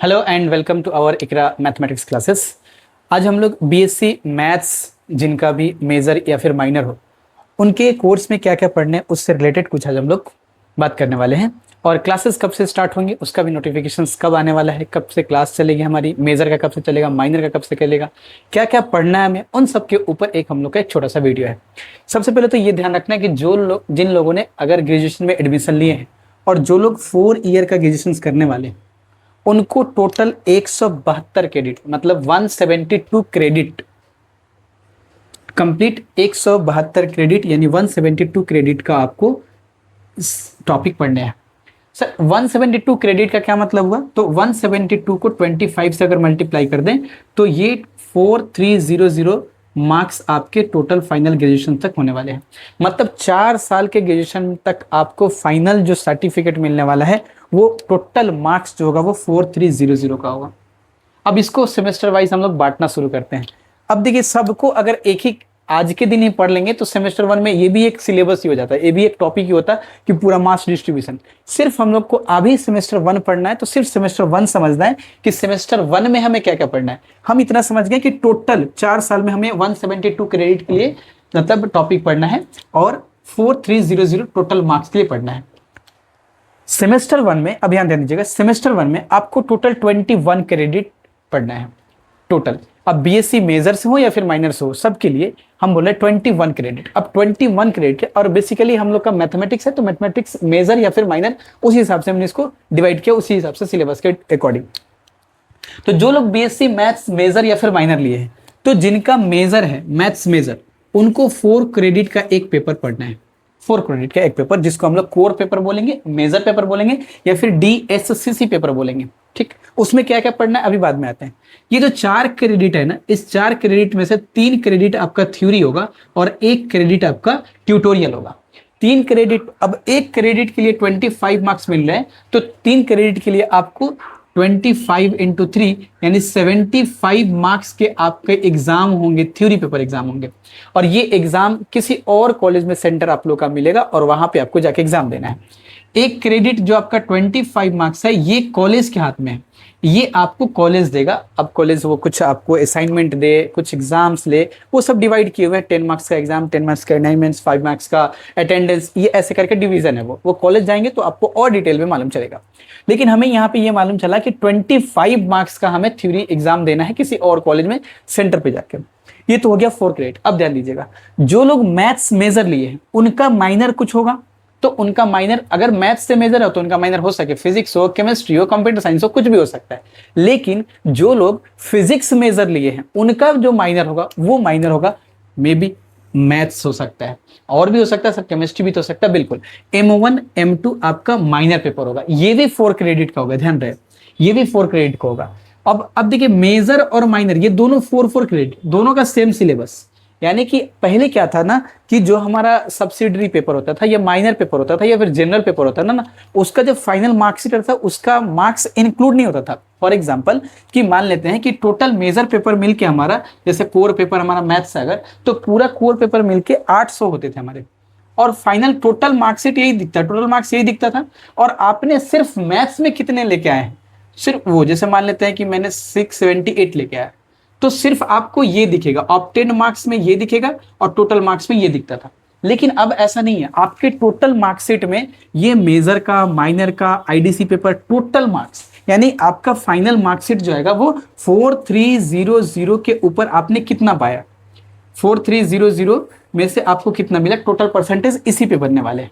Hello and welcome to our Iqra mathematics classes. आज हम लोग बीएससी मैथ्स जिनका भी मेजर या फिर माइनर हो उनके कोर्स में क्या क्या पढ़ने हैं उससे रिलेटेड कुछ आज हम लोग बात करने वाले हैं। और क्लासेस कब से स्टार्ट होंगे उसका भी नोटिफिकेशंस कब आने वाला है, कब से क्लास चलेगी हमारी, मेजर का कब से चलेगा, माइनर का कब से चलेगा, क्या क्या पढ़ना है हमें, उन सब के ऊपर एक हम लोग का एक छोटा सा वीडियो है। सबसे पहले तो ये ध्यान रखना है कि जिन लोगों ने अगर ग्रेजुएशन में एडमिशन लिए हैं और जो लोग 4 ईयर का ग्रेजुएशन करने वाले उनको टोटल 172 क्रेडिट मतलब 172 क्रेडिट कंप्लीट 172 क्रेडिट यानी 172 क्रेडिट का आपको टॉपिक पढ़ने हैं। सर 172 क्रेडिट का क्या मतलब हुआ? तो 172 को 25 से अगर मल्टीप्लाई कर दें तो ये 4300 मार्क्स आपके टोटल फाइनल ग्रेजुएशन तक होने वाले हैं। मतलब 4 साल के ग्रेजुएशन तक आपको फाइनल जो सर्टिफिकेट मिलने वाला है वो टोटल मार्क्स जो होगा वो 4300 का होगा। अब इसको सेमेस्टर वाइज हम लोग बांटना शुरू करते हैं। अब देखिए सबको अगर एक ही आज के दिन ही पढ़ लेंगे तो सेमेस्टर 1 में ये भी एक सिलेबस ही हो जाता है, ये भी एक टॉपिक ही होता है कि पूरा मास डिस्ट्रीब्यूशन। सिर्फ हम लोग को अभी सेमेस्टर 1 पढ़ना है तो सिर्फ सेमेस्टर 1 समझना है कि सेमेस्टर 1 में हमें क्या क्या पढ़ना है। हम इतना समझ गए कि टोटल 4 साल में हमें 172 क्रेडिट के लिए मतलब टॉपिक पढ़ना है और 4300 टोटल मार्क्स के लिए पढ़ना है। सेमेस्टर 1 में अब ध्यान दीजिएगा, सेमेस्टर 1 में आपको टोटल 21 क्रेडिट पढ़ना है टोटल। अब बीएससी मेजर से हो या फिर माइनर से हो सबके लिए हम बोले 21 क्रेडिट। अब 21 क्रेडिट है और बेसिकली हम लोग का मैथमेटिक्स है तो मैथमेटिक्स मेजर या फिर माइनर उसी हिसाब से हमने इसको डिवाइड किया, उसी हिसाब से सिलेबस के अकॉर्डिंग। तो जो लोग बीएससी मैथ्स मेजर या फिर माइनर लिए हैं तो जिनका मेजर है मैथ्स मेजर उनको 4 क्रेडिट का एक पेपर पढ़ना है। 4 क्रेडिट का एक पेपर जिसको हम लोग कोर पेपर बोलेंगे, मेजर पेपर बोलेंगे या फिर डीएससीसी पेपर बोलेंगे। ठीक, उसमें क्या क्या पढ़ना है अभी बाद में आते हैं। ये जो 4 क्रेडिट है ना, इस 4 क्रेडिट में से 3 क्रेडिट आपका थ्योरी होगा और 1 क्रेडिट आपका ट्यूटोरियल होगा। 3 क्रेडिट, अब 1 क्रेडिट के लिए 25 मार्क्स मिल रहे हैं तो 3 क्रेडिट के लिए आपको 25 इंटू 3 यानी 75 मार्क्स के आपके एग्जाम होंगे, थ्योरी पेपर एग्जाम होंगे। और ये एग्जाम किसी और कॉलेज में सेंटर आप लोग का मिलेगा और वहां पे आपको जाके एग्जाम देना है। 1 क्रेडिट जो आपका 25 मार्क्स है ये कॉलेज के हाथ में है, ये आपको कॉलेज देगा। अब कॉलेज वो कुछ आपको असाइनमेंट दे, कुछ एग्जाम्स ले, वो सब डिवाइड किए हुए हैं। 10 मार्क्स का एग्जाम, 10 मार्क्स का असाइनमेंट्स, 5 मार्क्स का अटेंडेंस, ये ऐसे करके डिवीजन है। वो कॉलेज जाएंगे तो आपको और डिटेल में मालूम चलेगा। लेकिन हमें यहाँ पे ये मालूम चला कि 25 मार्क्स का हमें थ्योरी एग्जाम देना है किसी और कॉलेज में सेंटर पे जाकर। ये तो हो गया 4 क्रेडिट। अब ध्यान दीजिएगा, जो लोग मैथ्स मेजर लिए हैं उनका माइनर कुछ होगा तो उनका माइनर अगर मैथ्स से मेजर है तो उनका माइनर हो सके फिजिक्स हो, केमिस्ट्री हो, कंप्यूटर साइंस हो, कुछ भी हो सकता है। लेकिन जो लोग फिजिक्स मेजर लिए हैं उनका जो माइनर होगा वो माइनर होगा मे बी मैथ्स हो सकता है, और भी हो सकता है सर, केमिस्ट्री भी तो हो सकता है। बिल्कुल M1 M2 आपका माइनर पेपर होगा, ये भी 4 क्रेडिट का होगा, ध्यान रहे ये भी 4 क्रेडिट का होगा। अब देखिए मेजर और माइनर ये दोनों 4 क्रेडिट, दोनों का सेम सिलेबस। यानी कि पहले क्या था ना कि जो हमारा सब्सिडरी पेपर होता था या माइनर पेपर होता था या फिर जनरल पेपर होता था ना उसका जब फाइनल मार्कशीट था उसका मार्क्स इंक्लूड नहीं होता था। फॉर एग्जांपल कि मान लेते हैं कि टोटल मेजर पेपर मिलके हमारा, जैसे कोर पेपर हमारा मैथ्स अगर, तो पूरा कोर पेपर मिलके 800 होते थे हमारे और फाइनल टोटल मार्कशीट यही दिखता, टोटल मार्क्स यही दिखता था। और आपने सिर्फ मैथ्स में कितने लेके आए हैं, सिर्फ वो, जैसे मान लेते हैं कि मैंने 678 लेके आया तो सिर्फ आपको ये दिखेगा, ऑब्टेन मार्क्स में ये दिखेगा और टोटल मार्क्स में ये दिखता था। लेकिन अब ऐसा नहीं है, आपके टोटल मार्कशीट में ये मेजर का, माइनर का, आईडीसी पेपर टोटल मार्क्स यानी आपका फाइनल मार्कशीट जो आएगा वो 4300 के ऊपर आपने कितना पाया, 4300 में से आपको कितना मिला, टोटल परसेंटेज इसी पे बनने वाले हैं।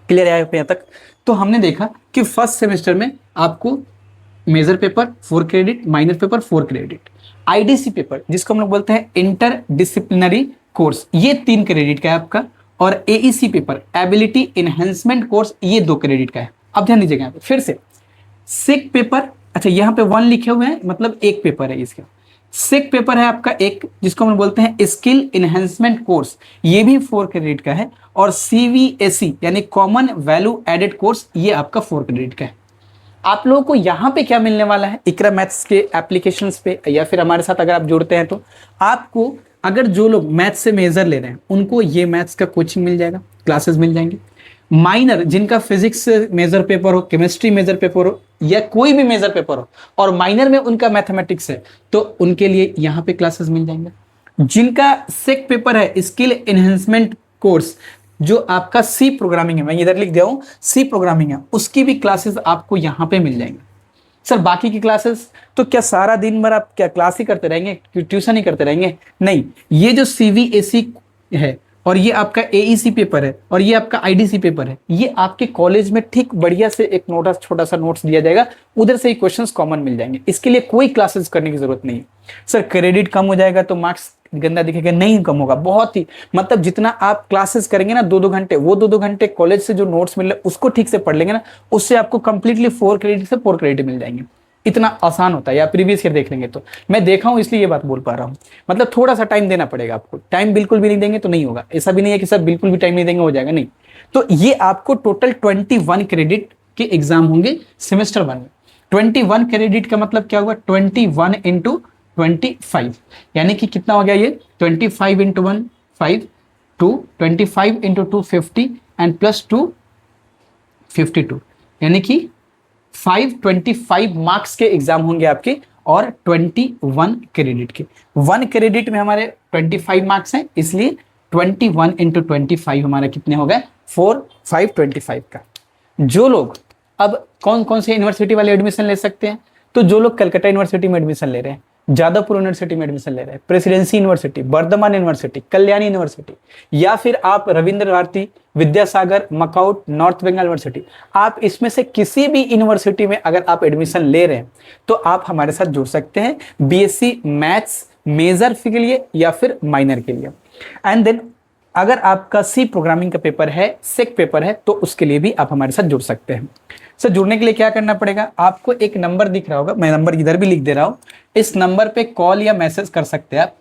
क्लियर है यहाँ तक? तो हमने देखा कि फर्स्ट सेमेस्टर में आपको major paper 4 credit, minor paper 4 credit, IDC paper जिसको हम लोग बोलते हैं इंटर डिसिप्लिनरी कोर्स ये 3 क्रेडिट का है आपका, और AEC paper ability enhancement course ये 2 क्रेडिट का है। अब ध्यान दीजिएगा यहाँ पे फिर से सिक पेपर, अच्छा यहाँ पे 1 लिखे हुए हैं मतलब एक पेपर है इसका। सिक पेपर है आपका एक जिसको हम बोलते हैं स्किल इनहेंसमेंट कोर्स, ये भी 4 क्रेडिट का है। और सीवीएसई यानी कॉमन वैल्यू एडेड कोर्स ये आपका 4 क्रेडिट का है। आप लोगों को यहाँ पे क्या मिलने वाला है इकरा मैथ्स के एप्लीकेशंस पे या फिर हमारे साथ अगर आप जुड़ते हैं तो आपको, अगर जो लोग मैथ्स से मेजर ले रहे हैं उनको ये मैथ्स का कोचिंग मिल जाएगा, क्लासेस मिल जाएंगे। माइनर जिनका फिजिक्स मेजर पेपर हो, केमिस्ट्री मेजर पेपर हो, या कोई भी मेजर पेपर हो, और माइनर में उनका मैथमेटिक्स है, तो उनके लिए यहां पे क्लासेस मिल जाएंगे। जिनका सेक पेपर है, स्किल एनहेंसमेंट कोर्स, जो आपका सी प्रोग्रामिंग है, मैं इधर लिख दिया हूं सी प्रोग्रामिंग है, उसकी भी क्लासेस आपको यहां पे मिल जाएंगे। सर बाकी की क्लासेस तो क्या सारा दिन भर आप क्या क्लास ही करते रहेंगे, ट्यूशन ही करते रहेंगे? नहीं, ये जो सीवीएसई है और ये आपका एईसी पेपर है और ये आपका आईडीसी पेपर है, ये आपके कॉलेज में ठीक बढ़िया से एक नोट, छोटा सा नोट्स दिया जाएगा, उधर से ही क्वेश्चंस कॉमन मिल जाएंगे। इसके लिए कोई क्लासेस करने की जरूरत नहीं है। सर क्रेडिट कम हो जाएगा तो मार्क्स गंदा दिखेगा? नहीं कम होगा, बहुत ही, मतलब जितना आप क्लासेस करेंगे ना 2-2 घंटे, वो 2-2 घंटे कॉलेज से जो नोट्स मिल रहे उसको ठीक से पढ़ लेंगे ना, उससे आपको कंप्लीटली 4 क्रेडिट से 4 क्रेडिट मिल जाएंगे। इतना आसान होता है। या प्रीवियस ईयर देख लेंगे, तो मैं देखा हूं इसलिए ये बात बोल पा रहा हूं। मतलब थोड़ा सा टाइम देना पड़ेगा आपको, टाइम बिल्कुल भी नहीं देंगे तो नहीं होगा। ऐसा भी नहीं है कि सर बिल्कुल भी टाइम नहीं देंगे हो जाएगा, नहीं। तो ये आपको टोटल 21 क्रेडिट के एग्जाम होंगे सेमेस्टर 1 में। 21 क्रेडिट का मतलब क्या हुआ? 21 इंटू 25, यानी कि कितना हो गया ये? 25 इंटू 1 5, 2 25 इंटू 2 50 एंड प्लस 2 52, यानी कि 525 मार्क्स के एग्जाम होंगे आपके, और 21 क्रेडिट के। 1 क्रेडिट में हमारे 25 मार्क्स हैं, इसलिए 21 इंटू 25 हमारा कितने हो गए? 4525 का। जो लोग अब कौन कौन से यूनिवर्सिटी वाले एडमिशन ले सकते हैं? तो जो लोग कलकत्ता यूनिवर्सिटी में एडमिशन ले रहे हैं, जादवपुर यूनिवर्सिटी में एडमिशन ले रहे हैं, presidency university, Bardhaman university, Kalyani university, या फिर आप रविंद्र भारती, विद्यासागर, मकाउट, नॉर्थ बंगाल यूनिवर्सिटी, आप इसमें से किसी भी यूनिवर्सिटी में अगर आप एडमिशन ले रहे हैं तो आप हमारे साथ जुड़ सकते हैं बीएससी मैथ्स मेजर के लिए या फिर माइनर के लिए। एंड देन अगर आपका सी प्रोग्रामिंग का पेपर है, सेक पेपर है, तो उसके लिए भी आप हमारे साथ जुड़ सकते हैं। सर जुड़ने के लिए क्या करना पड़ेगा? आपको एक नंबर दिख रहा होगा, मैं नंबर इधर भी लिख दे रहा हूं, इस नंबर पे कॉल या मैसेज कर सकते हैं आप,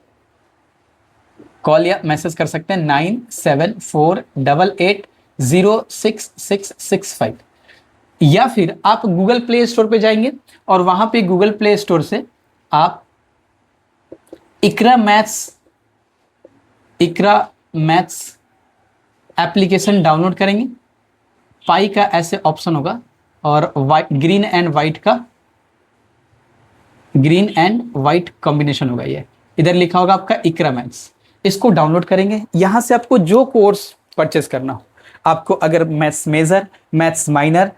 कॉल या मैसेज कर सकते हैं 9748880665, या फिर आप गूगल प्ले स्टोर पे जाएंगे और वहां पे गूगल प्ले स्टोर से आप इकरा मैथ्स एप्लीकेशन डाउनलोड करेंगे। पाई का ऐसे ऑप्शन होगा और ग्रीन एंड व्हाइट कॉम्बिनेशन होगा, ये इधर लिखा होगा आपका इकरा मैथ्स। इसको डाउनलोड करेंगे, यहां से आपको जो कोर्स परचेस करना हो, आपको अगर मैथ्स मेजर, मैथ्स माइनर,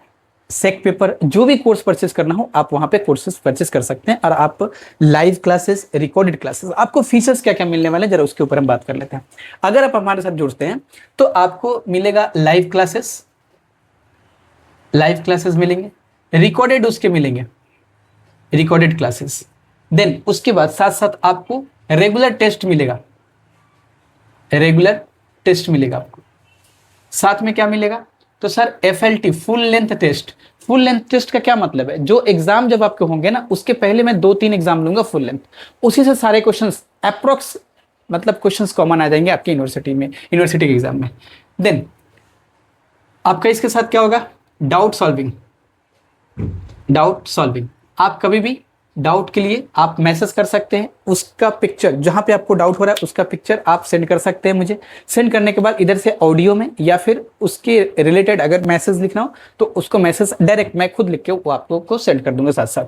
सेक पेपर, जो भी कोर्स परचेस करना हो आप वहां पे कोर्सेज परचेस कर सकते हैं। और आप लाइव क्लासेस, रिकॉर्डेड क्लासेस, आपको फीचर्स क्या क्या मिलने वाले हैं जरा उसके ऊपर हम बात कर लेते हैं। अगर आप हमारे साथ जुड़ते हैं तो आपको मिलेगा लाइव क्लासेस मिलेंगे, रिकॉर्डेड उसके मिलेंगे, रिकॉर्डेड क्लासेस। देन उसके बाद साथ साथ आपको रेगुलर टेस्ट मिलेगा, आपको साथ में क्या मिलेगा? तो sir FLT full length test. Full length test का क्या मतलब है? जो एग्जाम जब आपके होंगे ना, उसके पहले मैं 2-3 एग्जाम लूंगा फुल लेंथ, उसी से सारे क्वेश्चंस अप्रोक्स, मतलब क्वेश्चंस कॉमन आ जाएंगे आपकी यूनिवर्सिटी के एग्जाम में। देन आपका इसके साथ क्या होगा? Doubt solving. आप कभी भी डाउट के लिए आप मैसेज कर सकते हैं, उसका पिक्चर, जहां पे आपको डाउट हो रहा है उसका पिक्चर आप सेंड कर सकते हैं मुझे। सेंड करने के बाद इधर से ऑडियो में या फिर उसके रिलेटेड अगर मैसेज लिखना हो तो उसको मैसेज डायरेक्ट मैं खुद लिख के वो आपको सेंड कर दूंगा साथ साथ।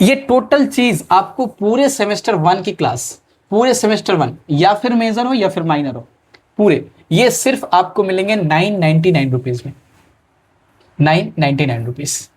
ये टोटल चीज आपको पूरे सेमेस्टर 1 की क्लास, पूरे सेमेस्टर 1 या फिर मेजर हो या फिर माइनर हो, पूरे ये सिर्फ आपको मिलेंगे 999 रुपीज में, 999 रुपीज।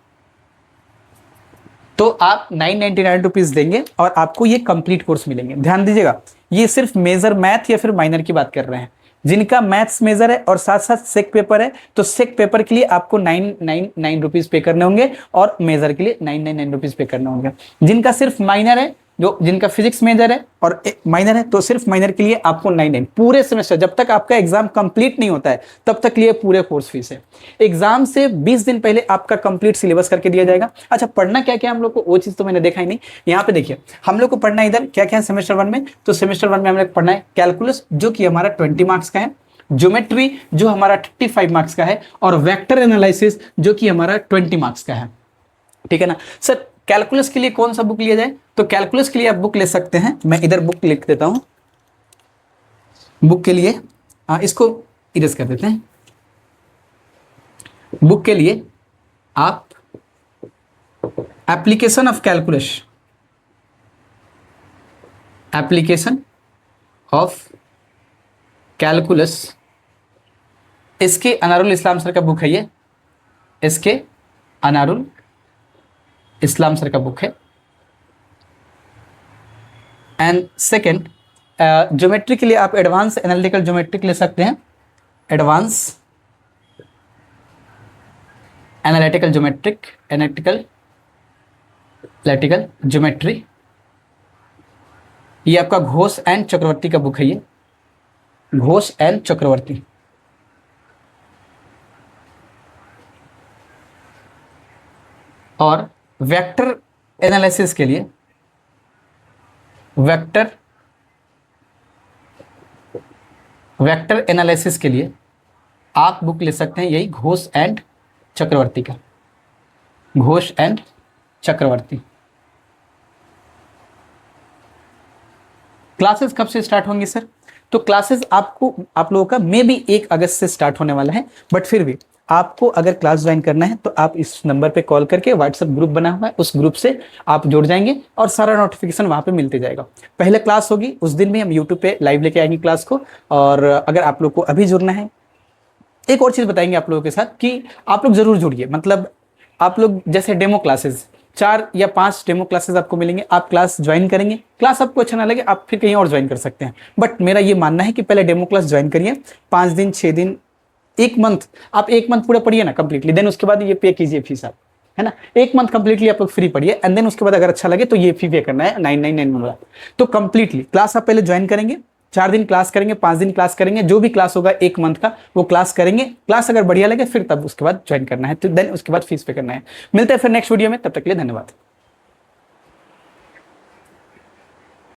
तो आप 999 रुपीज देंगे और आपको ये कंप्लीट कोर्स मिलेंगे। ध्यान दीजिएगा, ये सिर्फ मेजर मैथ या फिर माइनर की बात कर रहे हैं। जिनका मैथ्स मेजर है और साथ साथ सेक पेपर है, तो सेक पेपर के लिए आपको 999 रुपीज पे करने होंगे और मेजर के लिए 999 रुपीज पे करने होंगे। जिनका सिर्फ माइनर है, जिनका फिजिक्स मेजर है और माइनर है, तो सिर्फ माइनर के लिए आपको 99 पूरे सेमेस्टर, जब तक आपका एग्जाम कंप्लीट नहीं होता है तब तक लिए पूरे कोर्स फीस है। एग्जाम से 20 दिन पहले आपका कंप्लीट सिलेबस करके दिया जाएगा। अच्छा, पढ़ना क्या क्या हम लोग को, वो चीज तो मैंने देखा ही नहीं। यहाँ पे देखिए हम लोग को पढ़ना इधर क्या क्या है सेमेस्टर 1 में। तो सेमेस्टर 1 में हम लोग पढ़ना है कैलकुलस, जो कि हमारा 20 मार्क्स का है, ज्योमेट्री जो हमारा 35 मार्क्स का है, और वेक्टर एनालिसिस जो कि हमारा 20 मार्क्स का है। ठीक है ना सर? कैलकुलस के लिए कौन सा बुक लिया जाए? तो कैलकुलस के लिए आप बुक ले सकते हैं, मैं इधर बुक लिख देता हूं। बुक के लिए इसको इरेज कर देते हैं। बुक के लिए आप application of calculus, application of calculus, इसके अनारुल इस्लाम सर का बुक है ये, इसके अनारुल इस्लाम सर का बुक है। एंड सेकेंड, ज्योमेट्री के लिए आप एडवांस एनालिटिकल ज्योमेट्रिक ले सकते हैं, advance analytical geometric, analytical geometry, ये आपका घोष एंड चक्रवर्ती का बुक है ये, घोष एंड चक्रवर्ती। और वेक्टर एनालिसिस के लिए, वेक्टर एनालिसिस के लिए आप बुक ले सकते हैं यही घोष एंड चक्रवर्ती का, घोष एंड चक्रवर्ती। क्लासेस कब से स्टार्ट होंगी सर? तो क्लासेस आप लोगों का मे बी 1 अगस्त से स्टार्ट होने वाला है, बट फिर भी आपको अगर क्लास ज्वाइन करना है तो आप इस नंबर पे कॉल करके, व्हाट्सएप ग्रुप बना हुआ है उस ग्रुप से आप जुड़ जाएंगे और सारा नोटिफिकेशन वहां पे मिलते जाएगा। पहले क्लास होगी उस दिन भी हम यूट्यूब पे लाइव लेके आएंगे क्लास को। और अगर आप लोग को अभी जुड़ना है, एक और चीज बताएंगे आप लोगों के साथ कि आप लोग जरूर जुड़िए। मतलब आप लोग जैसे डेमो क्लासेस 4 या 5 डेमो क्लासेस आपको मिलेंगे, आप क्लास ज्वाइन करेंगे, क्लास आपको अच्छा ना लगे आप फिर कहीं और ज्वाइन कर सकते हैं, बट मेरा ये मानना है कि पहले डेमो क्लास ज्वाइन करिए, 5 दिन 6 दिन 1 मंथ, आप 1 मंथ पूरा पढ़िए ना कंप्लीटली, देन उसके बाद ये पे कीजिए फीस आप, है ना। 1 मंथ कंप्लीटली आप लोग फ्री पढ़िए एंड देन उसके बाद अगर अच्छा लगे तो ये फी पे करना है 999 वाला। तो कंप्लीटली क्लास आप पहले ज्वाइन करेंगे, 4 दिन क्लास करेंगे, 5 दिन क्लास करेंगे, जो भी क्लास होगा 1 मंथ का वो क्लास करेंगे। क्लास अगर बढ़िया लगे फिर तब उसके बाद ज्वाइन करना है, तो देन उसके बाद फीस पे करना है। मिलते हैं फिर नेक्स्ट वीडियो में, तब तक के लिए धन्यवाद।